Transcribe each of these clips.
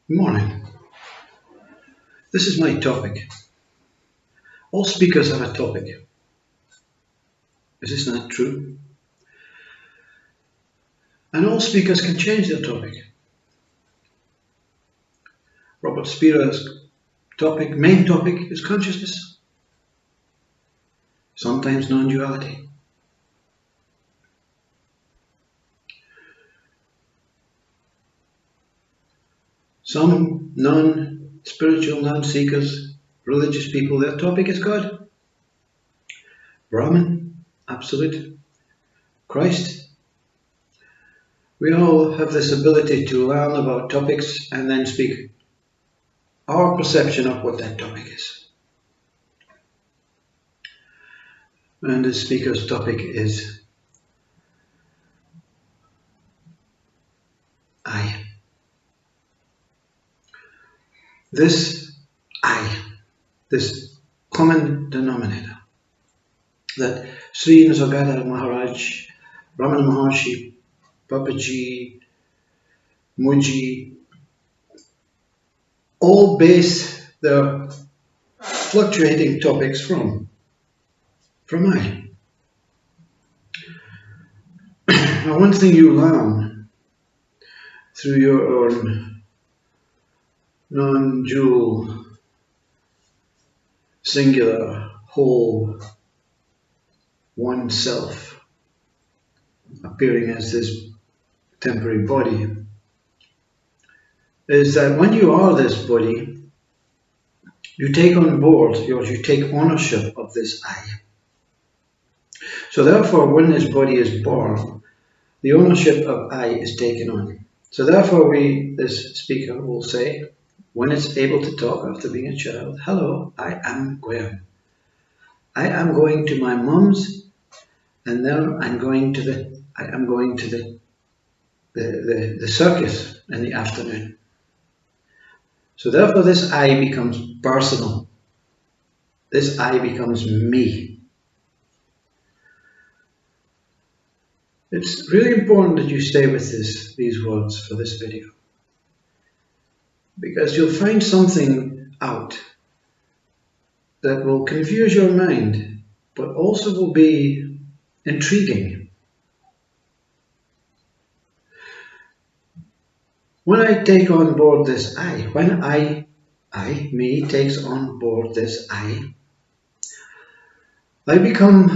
Good morning. This is my topic. All speakers have a topic. Is this not true? And all speakers can change their topic. Robert Spira's main topic is consciousness, sometimes non-duality. Some non-spiritual, non-seekers, religious people, their topic is God. Brahman, Absolute, Christ. We all have this ability to learn about topics and then speak our perception of what that topic is. And the speaker's topic is I. This I, this common denominator that Sri Nisargadatta Maharaj, Ramana Maharshi, Papaji, Muji, all base their fluctuating topics from I. Now, one thing you learn through your own non-dual, singular, whole, one self, appearing as this temporary body, is that when you are this body, you take on board, you take ownership of this I. So therefore, when this body is born, the ownership of I is taken on. So therefore, this speaker will say, when it's able to talk after being a child, hello, I am where? I am going to my mum's, and then I am going to the circus in the afternoon. So therefore, this I becomes personal. This I becomes me. It's really important that you stay with these words for this video, because you'll find something out that will confuse your mind, but also will be intriguing. When I take on board this I, when me, takes on board this I become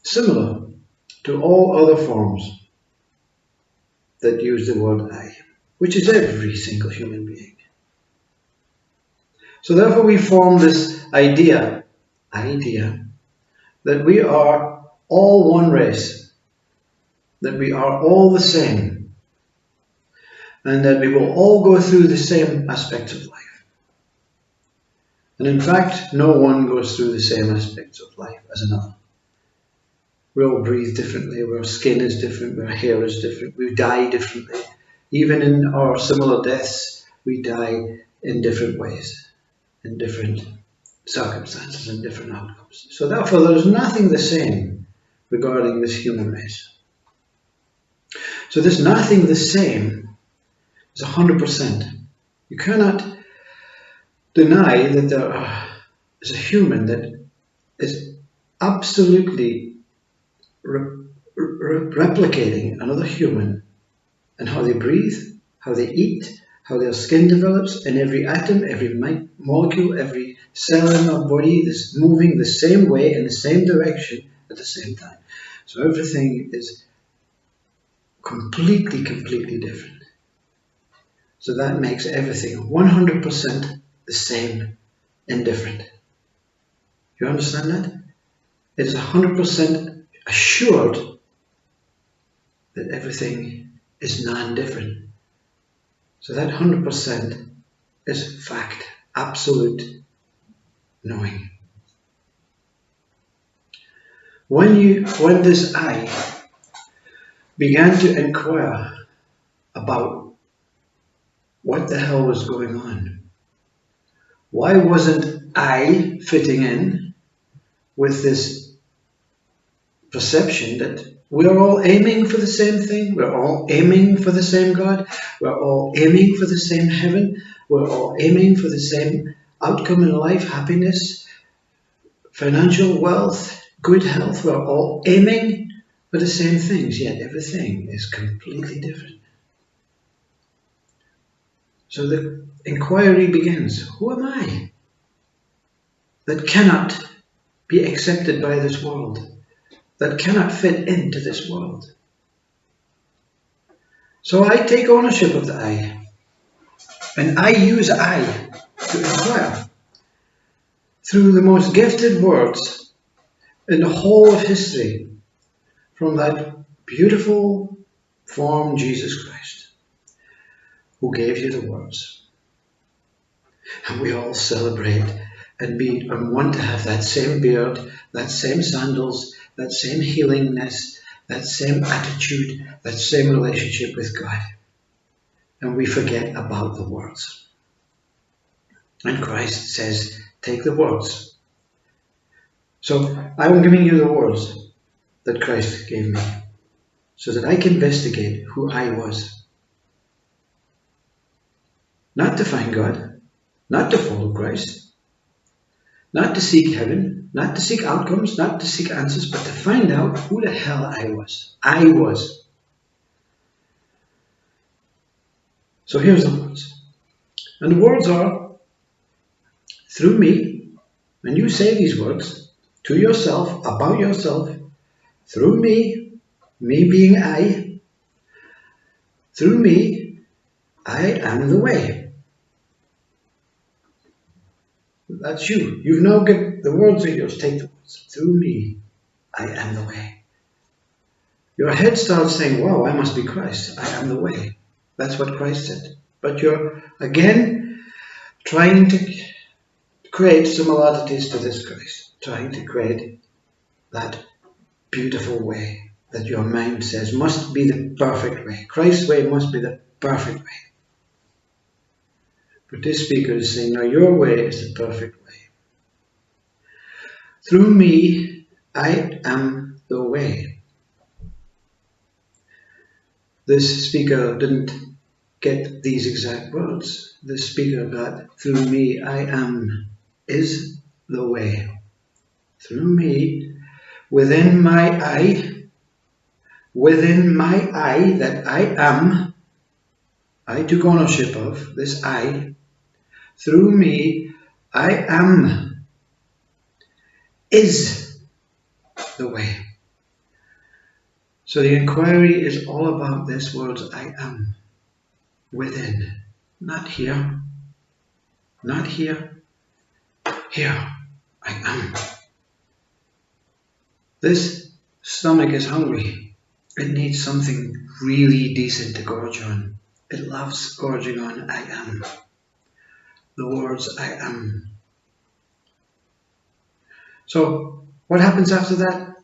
similar to all other forms that use the word I, which is every single human being. So therefore we form this idea that we are all one race, that we are all the same, and that we will all go through the same aspects of life. And in fact, no one goes through the same aspects of life as another. We all breathe differently, our skin is different, our hair is different, we die differently. Even in our similar deaths, we die in different ways, in different circumstances, and different outcomes. So therefore, there is nothing the same regarding this human race. So this nothing the same is 100%. You cannot deny that there is a human that is absolutely replicating another human and how they breathe, how they eat, how their skin develops, and every atom, every molecule, every cell in our body is moving the same way in the same direction at the same time. So everything is completely different. So that makes everything 100% the same and different. You understand that? It is 100% assured that everything is non-different. So that 100% is fact, absolute knowing. When this I began to inquire about what the hell was going on, why wasn't I fitting in with this perception that We're all aiming for the same thing. We're all aiming for the same God. We're all aiming for the same heaven. We're all aiming for the same outcome in life, happiness, financial wealth, good health. We're all aiming for the same things, yet everything is completely different. So the inquiry begins, who am I that cannot be accepted by this world, that cannot fit into this world? So I take ownership of the I, and I use I to inquire through the most gifted words in the whole of history from that beautiful form, Jesus Christ, who gave you the words. And we all celebrate and want to have that same beard, that same sandals, that same healingness, that same attitude, that same relationship with God. And we forget about the words. And Christ says, take the words. So I'm giving you the words that Christ gave me so that I can investigate who I was. Not to find God, not to follow Christ, not to seek heaven, not to seek outcomes, not to seek answers, but to find out who the hell I was. I was. So here's the words. And the words are, through me, and you say these words to yourself, about yourself, through me being I, through me, I am the way. That's you. You've now given the words are yours. Take the words. Through me, I am the way. Your head starts saying, wow, I must be Christ. I am the way. That's what Christ said. But you're, again, trying to create similarities to this Christ. Trying to create that beautiful way that your mind says must be the perfect way. Christ's way must be the perfect way. But this speaker is saying, no, your way is the perfect way. Through me, I am the way. This speaker didn't get these exact words. This speaker got, through me, I am, is the way. Through me, within my I that I am, I took ownership of this I. Through me, I am, is the way. So the inquiry is all about this words, I am, within, not here, not here, here, I am. This stomach is hungry. It needs something really decent to gorge on. It loves gorging on I am. The words I am. So what happens after that?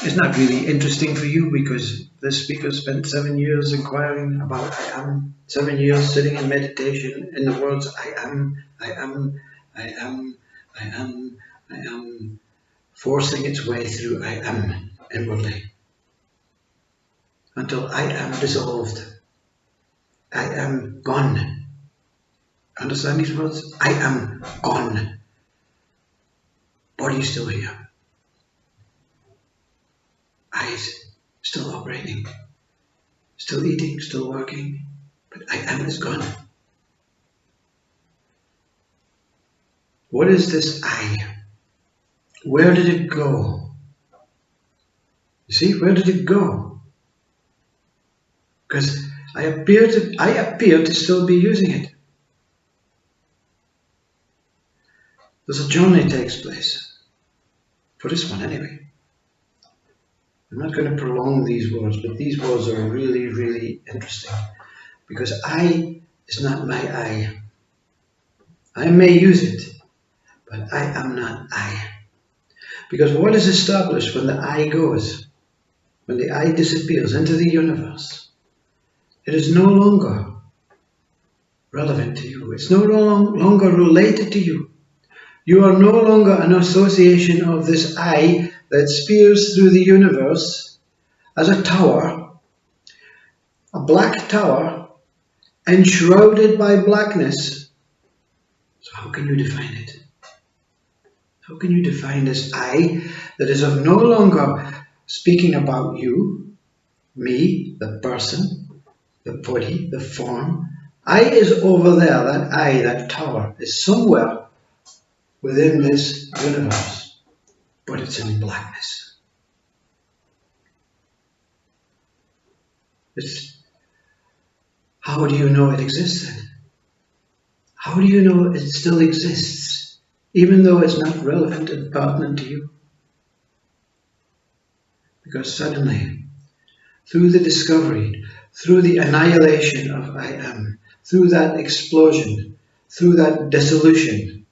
It's not really interesting for you because this speaker spent 7 years inquiring about I am, 7 years sitting in meditation in the words I am, I am, I am, I am, I am, forcing its way through I am inwardly until I am dissolved. I am gone. Understand these words? I am gone. Body still here. Eyes still operating. Still eating, still working. But I am is gone. What is this I? Where did it go? You see, where did it go? Because I appear to still be using it. There's a journey takes place. For this one anyway. I'm not going to prolong these words, but these words are really, really interesting. Because I is not my I. I may use it, but I am not I. Because what is established when the I goes, when the I disappears into the universe, it is no longer relevant to you. It's no longer related to you. You are no longer an association of this I that spears through the universe as a tower, a black tower, enshrouded by blackness. So how can you define it? How can you define this I that is of no longer speaking about you, me, the person, the body, the form? I is over there, that I, that tower, is somewhere within this universe, but it's in blackness. How do you know it exists then? How do you know it still exists, even though it's not relevant and pertinent to you? Because suddenly, through the discovery, through the annihilation of I am, through that explosion, through that dissolution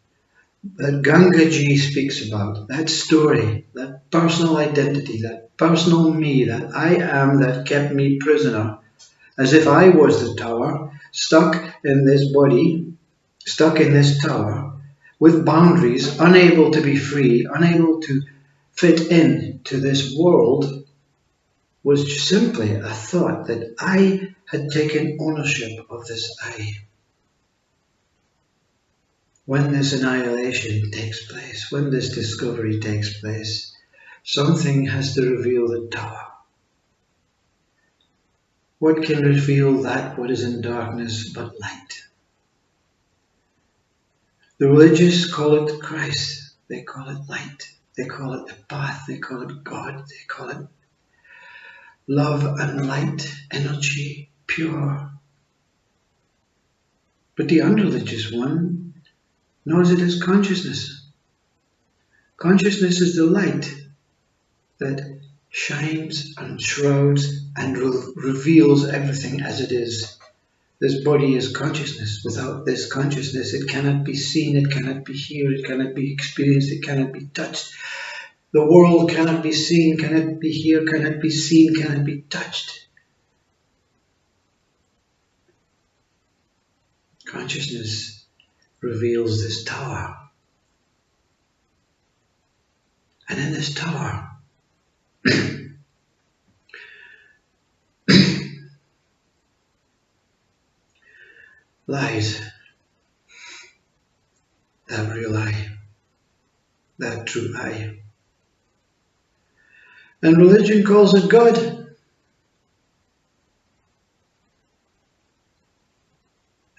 that Gangaji speaks about, that story, that personal identity, that personal me, that I am that kept me prisoner, as if I was the tower, stuck in this body, stuck in this tower, with boundaries, unable to be free, unable to fit into this world, was simply a thought that I had taken ownership of this I. When this annihilation takes place, when this discovery takes place, something has to reveal the tower. What can reveal that what is in darkness but light? The religious call it Christ, they call it light, they call it the path, they call it God, they call it love and light, energy, pure. But the unreligious one knows it as consciousness. Consciousness is the light that shines and shrouds and reveals everything as it is. This body is consciousness. Without this consciousness, it cannot be seen, it cannot be heard, it cannot be experienced, it cannot be touched. The world cannot be seen, cannot be heard, cannot be seen, cannot be touched. Consciousness reveals this tower. And in this tower, lies that real I, that true I. And religion calls it God.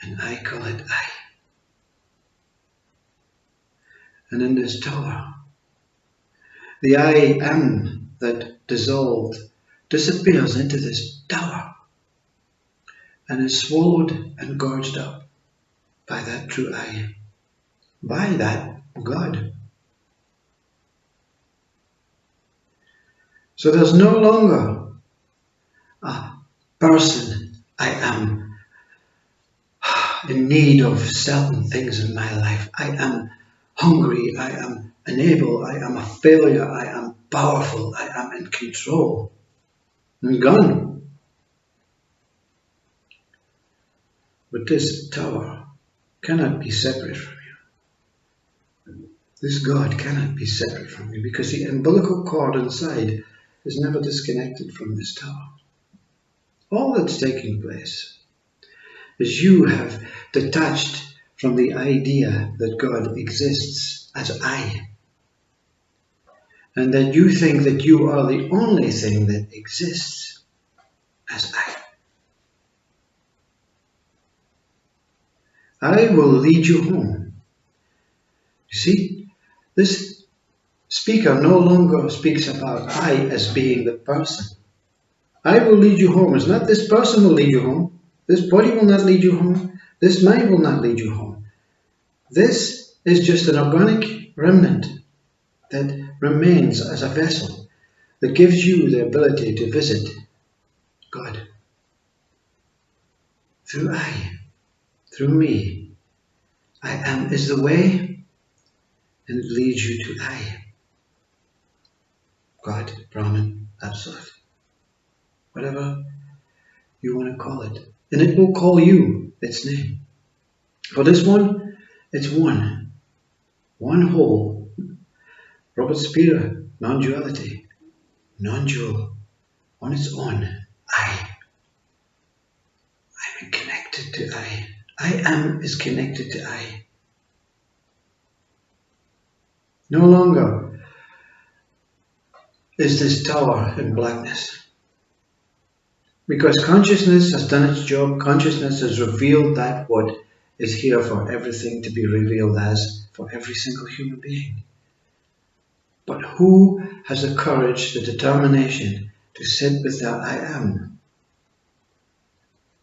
And I call it I. And in this tower, the I am that dissolved disappears into this tower and is swallowed and gorged up by that true I, by that God. So there's no longer a person I am in need of certain things in my life. I am hungry, I am unable, I am a failure, I am powerful, I am in control. And gone. But this tower cannot be separate from you. This God cannot be separate from you because the umbilical cord inside is never disconnected from this tower. All that's taking place is you have detached from the idea that God exists as I, and that you think that you are the only thing that exists as I. I will lead you home. You see, this speaker no longer speaks about I as being the person. I will lead you home. It's not this person will lead you home. This body will not lead you home. This mind will not lead you home. This is just an organic remnant that remains as a vessel that gives you the ability to visit God. Through I, through me. I am is the way, and it leads you to I. God, Brahman, Absolute. Whatever you want to call it. And it will call you its name. For this one, it's one. One whole. Robert Speer non-duality, non-dual, on its own, I. I'm connected to I. I am is connected to I. No longer is this tower in blackness. Because consciousness has done its job, consciousness has revealed that what is here for everything to be revealed as, for every single human being. But who has the courage, the determination to sit with that I am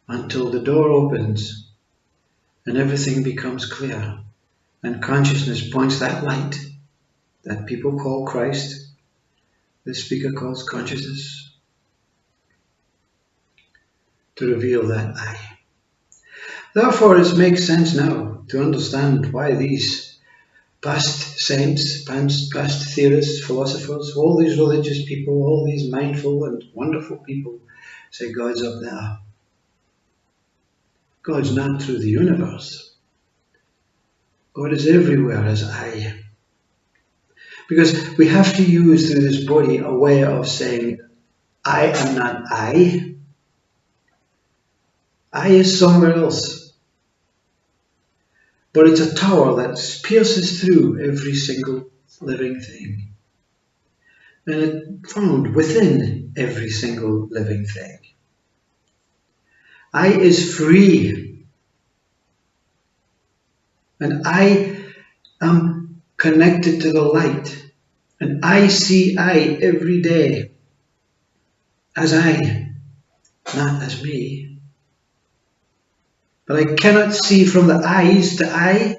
until the door opens and everything becomes clear and consciousness points that light that people call Christ, the speaker calls consciousness, to reveal that I. Therefore, it makes sense now to understand why these past saints, past theorists, philosophers, all these religious people, all these mindful and wonderful people say God's up there. God's not through the universe. God is everywhere as I. Because we have to use through this body a way of saying, I am not I. I is somewhere else. But it's a tower that pierces through every single living thing. And it's found within every single living thing. I is free. And I am connected to the light. And I see I every day as I, not as me. But I cannot see from the eyes to I.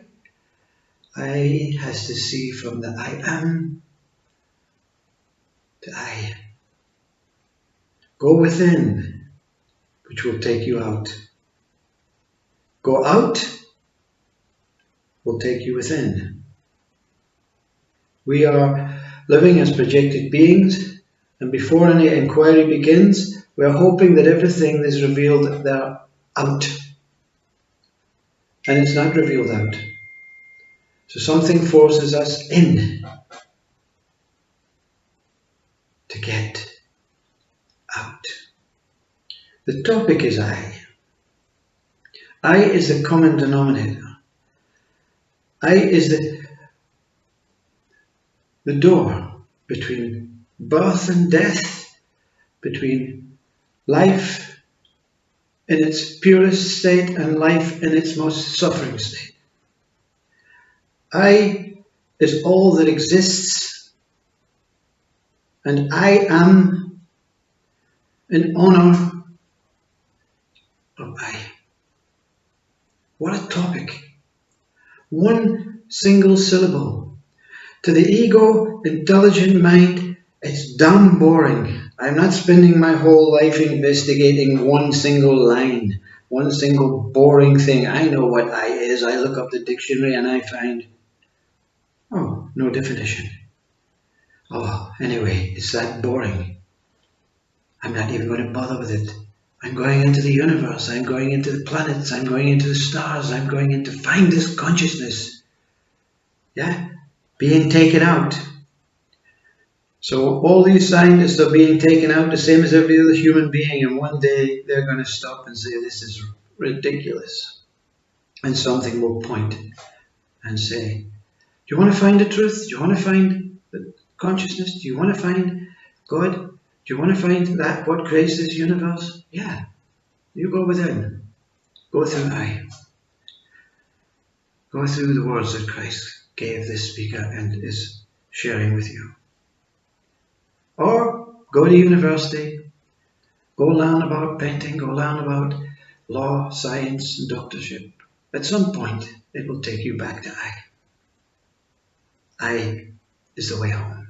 I has to see from the I am to I. Go within, which will take you out. Go out will take you within. We are living as projected beings, and before any inquiry begins, we are hoping that everything is revealed there out. And it's not revealed out. So something forces us in to get out. The topic is I. I is the common denominator. I is the door between birth and death, between life in its purest state and life in its most suffering state. I is all that exists, and I am in honor of I. What a topic. One single syllable. To the ego, intelligent mind, it's damn boring. I'm not spending my whole life investigating one single line, one single boring thing. I know what I is. I look up the dictionary and I find, oh, no definition. Oh, anyway, it's that boring. I'm not even going to bother with it. I'm going into the universe. I'm going into the planets. I'm going into the stars. I'm going in to find this consciousness. Yeah? Being taken out. So all these scientists are being taken out the same as every other human being, and one day they're going to stop and say, this is ridiculous. And something will point and say, do you want to find the truth? Do you want to find the consciousness? Do you want to find God? Do you want to find that what creates this universe? Yeah. You go within. Go through I. Go through the words that Christ gave this speaker and is sharing with you. Or go to university, go learn about painting, go learn about law, science, and doctorship. At some point, it will take you back to I. I is the way home.